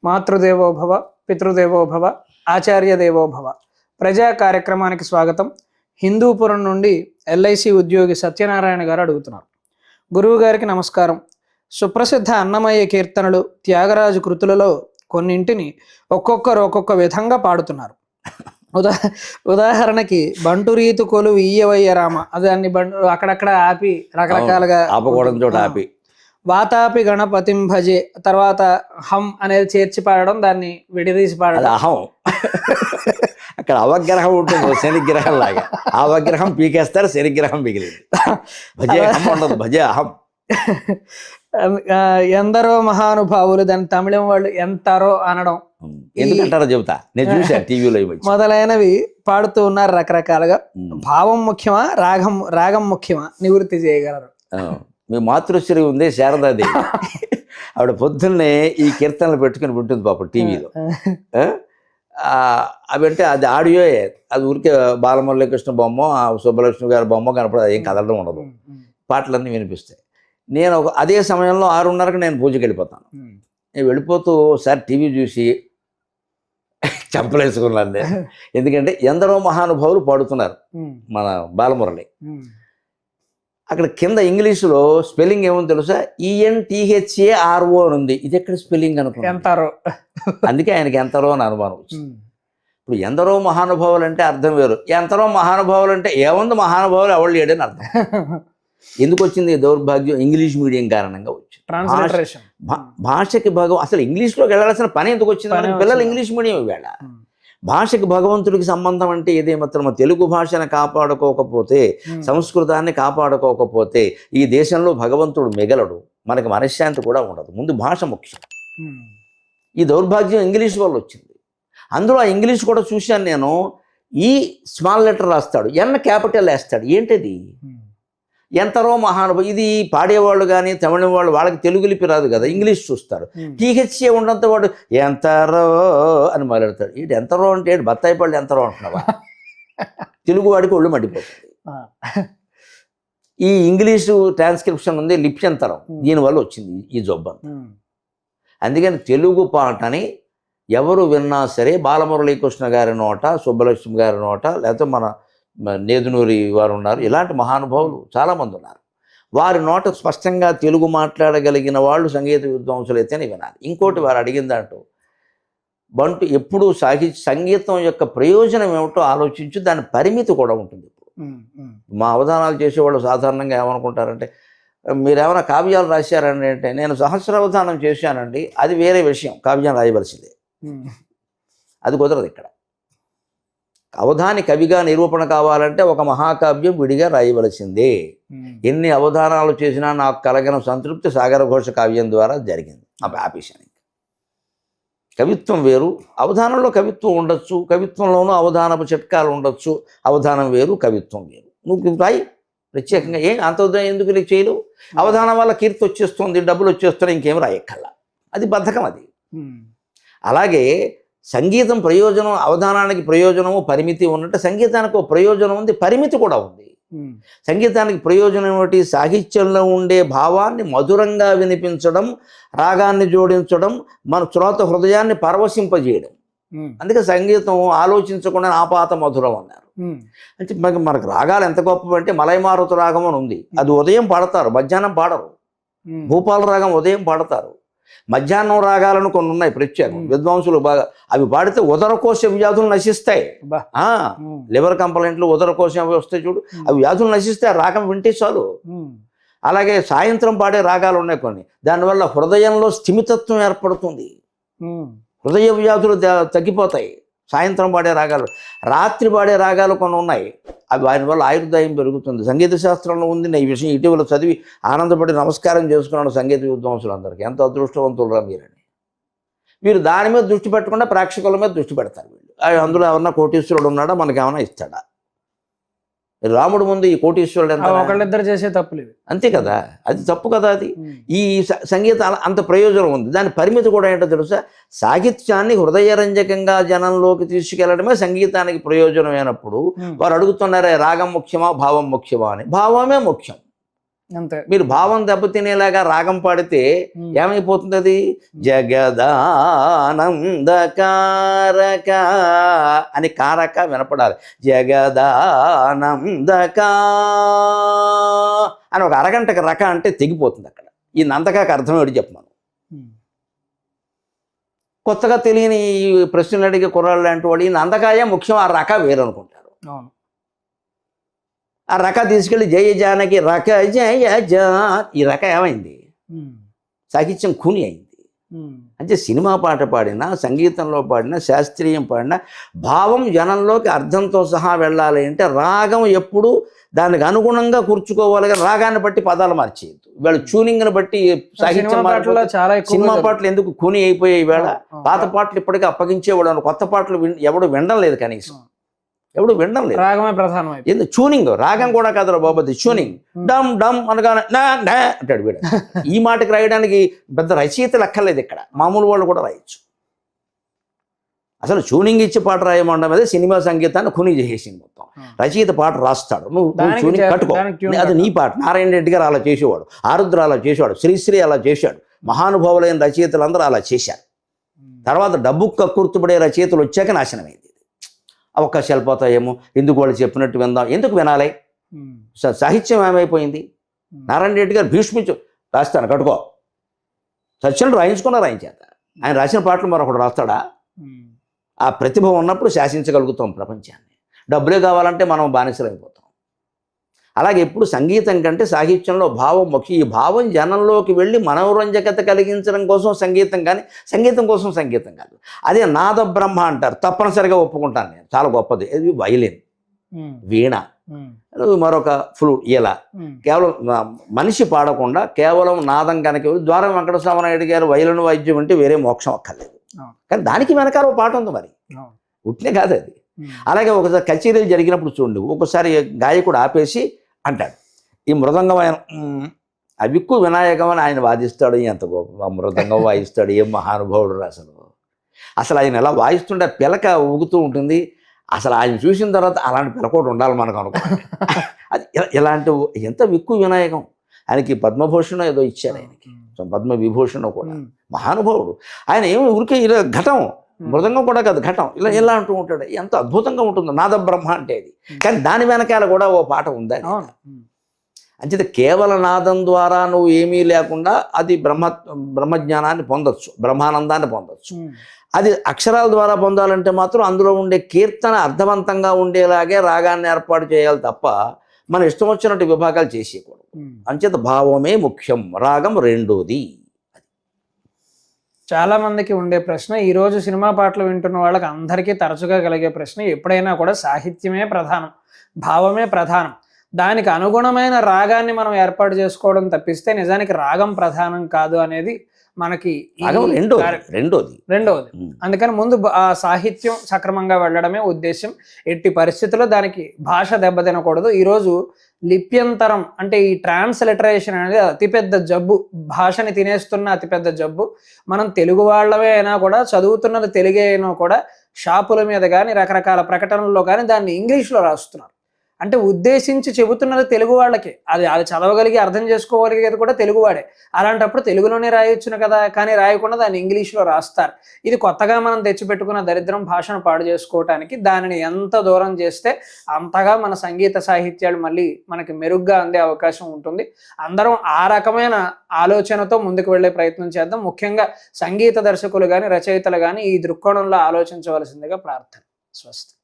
మాతృదేవో భవ, పితృదేవో భవ, ఆచార్య దేవో భవ. ప్రజా కార్యక్రమానికి స్వాగతం. హిందూపురం నుండి ఎల్ఐసి ఉద్యోగి సత్యనారాయణ గారు అడుగుతున్నారు. గురువు గారికి నమస్కారం. సుప్రసిద్ధ అన్నమయ్య కీర్తనలు, త్యాగరాజు కృతులలో కొన్నింటిని ఒక్కొక్కరు ఒక్కొక్క విధంగా పాడుతున్నారు. ఉదాహరణకి బంటు రీతు కొలు ఈయవయ్య రామ, దాన్ని అక్కడక్కడ ఆపి రకరకాలుగా ఆపి వాతాపి గణపతిం భజే, తర్వాత హం అనేది చేర్చి పాడడం, దాన్ని విడదీసి పాడడం. అహం అక్కడ అవగ్రహం ఉంటుంది, శనిగ్రహం లాగా. అవగ్రహం పీకేస్తారు, శనిగ్రహం మిగిలింది. భజే అహం ఉండదు, భజే అహం. ఎందరో మహానుభావులు, దాని తమిళం వాళ్ళు ఎంతరో అనడం, ఎందుకంటారో చెబుతా, నేను చూసా టీవీలో. మొదలైనవి పాడుతూ ఉన్నారు రకరకాలుగా. భావం ముఖ్యమా, రాగం ముఖ్యమా, నివృత్తి చేయగలరు? మీ మాతృశ్రీ ఉంది శారదాదేవి, ఆవిడ పొద్దున్నే ఈ కీర్తనలు పెట్టుకుని ఉంటుంది పాప టీవీలో. అవి అంటే అది ఆడియోయే, అది ఊరికే బాలమురళీకృష్ణ బొమ్మ, సుబ్బలక్ష్మి గారి బొమ్మ కనపడదు, ఏం కదలడం ఉండదు, పాటలన్నీ వినిపిస్తాయి. నేను అదే సమయంలో 6:30కి నేను పూజకి వెళ్ళిపోతాను. నేను వెళ్ళిపోతూ ఒకసారి టీవీ చూసి చంపలేసుకున్నాను. ఎందుకంటే ఎందరో మహానుభావులు పాడుతున్నారు మన బాలమురళి. అక్కడ కింద ఇంగ్లీషులో స్పెల్లింగ్ ఏముంది తెలుసా? ENTHARO అని ఉంది. ఇది ఎక్కడ స్పెల్లింగ్ అనుకున్నాను. అందుకే ఆయనకి ఎంతరో అని అనుమానం వచ్చింది. ఇప్పుడు ఎందరో మహానుభావులు అంటే అర్థం వేరు, ఎంతరో మహానుభావులు అంటే ఏముంది, మహానుభావులు ఎవరు లేడని అర్థం. ఎందుకు వచ్చింది దౌర్భాగ్యం? ఇంగ్లీష్ మీడియం కారణంగా వచ్చింది. భాషకి అసలు ఇంగ్లీష్లోకి వెళ్ళాల్సిన పని ఎందుకు వచ్చింది? మనకి పిల్లలు ఇంగ్లీష్ మీడియం ఇవాళ. భాషకి భగవంతుడికి సంబంధం అంటే ఇదే మాత్రం. తెలుగు భాషను కాపాడుకోకపోతే, సంస్కృతాన్ని కాపాడుకోకపోతే ఈ దేశంలో భగవంతుడు మిగలడు, మనకి మనశ్శాంతి కూడా ఉండదు. ముందు భాష ముఖ్యం. ఈ దౌర్భాగ్యం ఇంగ్లీష్ వల్ల వచ్చింది. అందులో ఆ ఇంగ్లీష్ కూడా చూశాను నేను. ఈ స్మాల్ లెటర్ రాస్తాడు, ఎన్ క్యాపిటల్ వేస్తాడు. ఏంటిది? ఎంతరో మహానుభావు. ఇది పాడేవాళ్ళు కానీ తమిళం వాళ్ళు, వాళ్ళకి తెలుగు లిపి రాదు కదా, ఇంగ్లీష్ చూస్తారు. THA ఉన్నంత వాడు ఎంతరో అని మొదలెడతాడు. ఇటు ఎంతరో అంటే బత్తాయి పళ్ళు ఎంతరో అంటున్నావా? తెలుగు వాడికి ఒళ్ళు మండిపోతుంది. ఈ ఇంగ్లీషు ట్రాన్స్క్రిప్షన్ ఉంది, లిప్యంతరం, దీనివల్ల వచ్చింది ఈ జబ్బు. అందుకని తెలుగు పాటని ఎవరు విన్నా సరే, బాలమురళీకృష్ణ గారి నోట, సుబ్బలక్ష్మి గారి నోట, లేకపోతే మన నేదునూరి వారు ఉన్నారు, ఇలాంటి మహానుభావులు చాలామంది ఉన్నారు. వారి నోట స్పష్టంగా తెలుగు మాట్లాడగలిగిన వాళ్ళు సంగీత విద్వాంసులు అయితేనే వినాలి. ఇంకోటి వారు అడిగిన దాంట్లో బంటు ఎప్పుడూ సంగీతం యొక్క ప్రయోజనం ఏమిటో ఆలోచించి దాని పరిమితి కూడా ఉంటుంది. మా అవధానాలు చేసేవాళ్ళు సాధారణంగా ఏమనుకుంటారంటే, మీరేమైనా కావ్యాలు రాశారండి అంటే, నేను సహస్రావధానం చేశానండి, అది వేరే విషయం, కావ్యం రాయవలసిందే. అది కుదరదు ఇక్కడ. అవధాని కవిగా నిరూపణ కావాలంటే ఒక మహాకావ్యం విడిగా రాయవలసిందే. ఎన్ని అవధానాలు చేసినా నాకు కలగిన సంతృప్తి సాగరఘోష కావ్యం ద్వారా జరిగింది. ఆపేశాను. కవిత్వం వేరు, అవధానంలో కవిత్వం ఉండొచ్చు, కవిత్వంలోనూ అవధానపు చిట్కాలు ఉండొచ్చు. అవధానం వేరు, కవిత్వం వేరు. నువ్వు రాయి ప్రత్యేకంగా. అంత ఉదయం ఎందుకు నీకు చేయలేవు? అవధానం వల్ల కీర్తి వచ్చేస్తుంది, డబ్బులు వచ్చేస్తున్నాయి, ఇంకేం రాయక్కల్లా. అది బద్ధకం. అది అలాగే సంగీతం ప్రయోజనం, అవధానానికి ప్రయోజనము పరిమితి ఉన్నట్టు సంగీతానికి ఒక ప్రయోజనం ఉంది, పరిమితి కూడా ఉంది. సంగీతానికి ప్రయోజనం ఏమిటి? సాహిత్యంలో ఉండే భావాన్ని మధురంగా వినిపించడం, రాగాన్ని జోడించడం, మన శ్రోత హృదయాన్ని పరవశింపజేయడం. అందుకే సంగీతం ఆలోచించకుండా ఆపాత మధురం అన్నారు. అంటే మనకు రాగాలు ఎంత గొప్ప అంటే, మలయమారుత రాగం అని ఉంది, అది ఉదయం పాడతారు, మధ్యాహ్నం పాడరు. భూపాల రాగం ఉదయం పాడతారు, మధ్యాహ్నం రాగాలను కొన్ని ఉన్నాయి ప్రత్యేకం, విద్వాంసులు బాగా. అవి పాడితే ఉదరకోశ వ్యాధులు నశిస్తాయి. లివర్ కంప్లైంట్లు, ఉదరకోశం అవి వస్తాయి చూడు, అవి వ్యాధులు నశిస్తాయి ఆ రాగం వింటే చాలు. అలాగే సాయంత్రం పాడే రాగాలు ఉన్నాయి కొన్ని, దానివల్ల హృదయంలో స్థిమితత్వం ఏర్పడుతుంది, హృదయ వ్యాధులు తగ్గిపోతాయి. సాయంత్రం పాడే రాగాలు. రాత్రి పాడే రాగాలు కొన్ని ఉన్నాయి, అవి వారి వల్ల ఆయుర్దాయం పెరుగుతుంది. సంగీత శాస్త్రంలో ఉంది. ఈ విషయం ఇటీవల చదివి ఆనందపడి నమస్కారం చేసుకున్నాడు సంగీత విద్వాంసులందరికీ. ఎంత అదృష్టవంతులురా మీరని. మీరు దాని మీద దృష్టి పెట్టకుండా ప్రేక్షకుల మీద దృష్టి పెడతారు వీళ్ళు. అందులో ఏమన్నా కోటీశ్వరుడు ఉన్నాడా, మనకేమన్నా ఇస్తాడా? రాముడు ముందు ఈ కోటీశ్వరుడు ఎంత? ఒకళ్ళిద్దరు చేసే తప్పులు అంతే కదా, అది తప్పు కదా. అది ఈ సంగీతం అంత ప్రయోజనం ఉంది, దాని పరిమితి కూడా ఏంటో తెలుసా? సాహిత్యాన్ని హృదయరంజకంగా జనంలోకి తీసుకెళ్లడమే సంగీతానికి ప్రయోజనమైనప్పుడు వారు అడుగుతున్నారే రాగం ముఖ్యమా భావం ముఖ్యమా అని. భావమే ముఖ్యం. అంతే. మీరు భావం దెబ్బతినేలాగా రాగం పాడితే ఏమైపోతుంది? అది జగదానందకారక అని కారక వినపడాలి. జగదానందక అని ఒక అరగంటకి రక అంటే తెగిపోతుంది అక్కడ. ఈ నందకాకి అర్థం ఏంటి చెప్పమను. కొత్తగా తెలియని ఈ ప్రశ్నలు అడిగే కుర్రాళ్ళు లాంటి వాడు ఈ నందకాయ ముఖ్యం, ఆ రక వేరు అనుకుంటారు. ఆ రక తీసుకెళ్ళి జయ జానకి రక జయ జా, ఈ రక ఏమైంది? సాహిత్యం ఖూని అయింది. అంటే సినిమా పాట పాడినా, సంగీతంలో పాడినా, శాస్త్రీయం పాడినా భావం జనంలోకి అర్థంతో సహా వెళ్ళాలి అంటే రాగం ఎప్పుడు దానికి అనుగుణంగా కూర్చుకోవాలి. రాగాన్ని బట్టి పదాలు మార్చేయద్దు. ఇవాళ ట్యూనింగ్ని బట్టి సాహిత్యం సినిమా పాటలు ఎందుకు ఖూని అయిపోయాయి. ఈవేళ పాత పాటలు ఇప్పటికీ అప్పగించేవాడు. కొత్త పాటలు ఎవడు వినడం లేదు, కనీసం ఎవడు వినడం లేదు. రాగమే ప్రధానం. ఎందుకు ట్యూనింగ్? రాగం కూడా కాదురా బాబు, ట్యూనింగ్. డమ్ డమ్ అనగానే నా నా అంటాడు వీడు. ఈ మాటకి రాయడానికి పెద్ద రచయితలు అక్కర్లేదు, ఇక్కడ మామూలు వాళ్ళు కూడా రాయొచ్చు. అసలు ట్యూనింగ్ ఇచ్చి పాట రాయమండం మీద సినిమా సంగీతాన్ని ఖూని చేసేసింది మొత్తం. రచయిత పాట రాస్తాడు, నువ్వు ట్యూనింగ్ కట్టుకో, అది నీ పాట. నారాయణ రెడ్డి గారు అలా చేసేవాడు, ఆరుద్ర అలా చేసేవాడు, శ్రీశ్రీ అలా చేశాడు. మహానుభావులైన రచయితలందరూ అలా చేశారు. తర్వాత డబ్బు కక్కుర్తుపడే రచయితలు వచ్చాక నాశనమైంది. అవకాశాలు పోతాయేమో, ఎందుకు వాళ్ళు చెప్పినట్టు విందాం, ఎందుకు వినాలి? సాహిత్యం ఏమైపోయింది? నారాయణ రెడ్డి గారు భీష్మించు రాస్తాను కట్టుకో, సత్యం రాయించుకున్నా రాయించేత. ఆయన రాసిన పాటలు మరొకటి రాస్తాడా? ఆ ప్రతిభ ఉన్నప్పుడు శాసించగలుగుతాం ప్రపంచాన్ని. డబ్బులే కావాలంటే మనం బానిసలు అయిపోతాం. అలాగే ఎప్పుడు సంగీతం కంటే సాహిత్యంలో భావం ముఖ్యం. ఈ భావం జనంలోకి వెళ్ళి మనోరంజకత కలిగించడం కోసం సంగీతం, కానీ సంగీతం కోసం సంగీతం కాదు. అదే నాద బ్రహ్మ అంటారు, తప్పనిసరిగా ఒప్పుకుంటాను నేను. చాలా గొప్పది. ఇది వయలిన్, వీణ, మరొక ఫ్లూట్. ఇలా కేవలం మనిషి పాడకుండా కేవలం నాదం కనుక ద్వారం వెంకటస్వామి నాయుడు గారు వయలిన్ వాయిద్యం అంటే వేరే మోక్షం అక్కర్లేదు. కానీ దానికి వెనకాల ఒక పాట ఉంది, మరి ఉట్నే కాదు అది. అలాగే ఒకసారి కచేరీలు జరిగినప్పుడు చూడండి, ఒకసారి గాయకుడు ఆపేసి అంటాడు, ఈ మృదంగం ఆయన అవిక్కు వినాయకం అని ఆయన వాదిస్తాడు. ఎంత గొప్ప మృదంగం వాయిస్తాడు, ఏం మహానుభావుడు అసలు ఆయన ఎలా వాయిస్తుంటే పిలక ఊగుతూ ఉంటుంది. అసలు ఆయన చూసిన తర్వాత అలాంటి పిలకోటి ఉండాలి మనకు అనుకోండి. అది ఇలాంటి ఎంత విక్కు వినాయకం. ఆయనకి పద్మభూషణం ఏదో ఇచ్చారు, ఆయనకి పద్మ విభూషణం కూడా. మహానుభావుడు ఆయన. ఏమి ఊరికే ఇలా ఘటం, మృదంగం కూడా కాదు, ఘటం ఇలా ఎలా అంటూ ఉంటాడు. ఎంత అద్భుతంగా ఉంటుంది నాద బ్రహ్మ అంటే అది. కానీ దాని వెనకాల కూడా ఓ పాట ఉందని. అంచేత కేవల నాదం ద్వారా నువ్వు ఏమీ లేకుండా అది బ్రహ్మజ్ఞానాన్ని పొందొచ్చు, బ్రహ్మానందాన్ని పొందొచ్చు. అది అక్షరాల ద్వారా పొందాలంటే మాత్రం అందులో ఉండే కీర్తన అర్థవంతంగా ఉండేలాగే రాగాన్ని ఏర్పాటు చేయాలి తప్ప మన ఇష్టం వచ్చినట్టు విభాగాలు చేసేయకూడదు. అంచేత భావమే ముఖ్యం, రాగం రెండోది. చాలా మందికి ఉండే ప్రశ్న, ఈరోజు సినిమా పాటలు వింటున్న వాళ్ళకి అందరికీ తరచుగా కలిగే ప్రశ్న, ఎప్పుడైనా కూడా సాహిత్యమే ప్రధానం, భావమే ప్రధానం, దానికి అనుగుణమైన రాగాన్ని మనం ఏర్పాటు చేసుకోవడం తప్పిస్తే నిజానికి రాగం ప్రధానం కాదు అనేది మనకి రెండోది. అందుకని ముందు ఆ సాహిత్యం సక్రమంగా వెళ్ళడమే ఉద్దేశం. ఎట్టి పరిస్థితుల్లో దానికి భాష దెబ్బతినకూడదు. ఈరోజు లిప్యంతరం అంటే ఈ ట్రాన్స్లిటరేషన్ అనేది అతిపెద్ద జబ్బు, భాషని తినేస్తున్న అతిపెద్ద జబ్బు. మనం తెలుగు వాళ్ళమే అయినా కూడా, చదువుతున్నది తెలుగే అయినా కూడా, షాపుల మీద కానీ రకరకాల ప్రకటనల్లో కానీ దాన్ని ఇంగ్లీష్లో రాస్తున్నారు. అంటే ఉద్దేశించి చెబుతున్నది తెలుగు వాళ్ళకి, అది చదవగలిగి అర్థం చేసుకోగలిగేది కూడా తెలుగువాడే. అలాంటప్పుడు తెలుగులోనే రాయొచ్చును కదా, కానీ రాయకుండా దాన్ని ఇంగ్లీష్లో రాస్తారు. ఇది కొత్తగా మనం తెచ్చిపెట్టుకున్న దరిద్రం, భాషను పాడు చేసుకోవటానికి. దానిని ఎంత దూరం చేస్తే అంతగా మన సంగీత సాహిత్యాలు మళ్ళీ మనకి మెరుగ్గా అందే అవకాశం ఉంటుంది. అందరం ఆ రకమైన ఆలోచనతో ముందుకు వెళ్ళే ప్రయత్నం చేద్దాం. ముఖ్యంగా సంగీత దర్శకులు కానీ రచయితలు కానీ ఈ దృక్కోణంలో ఆలోచించవలసిందిగా ప్రార్థన. స్వస్తి.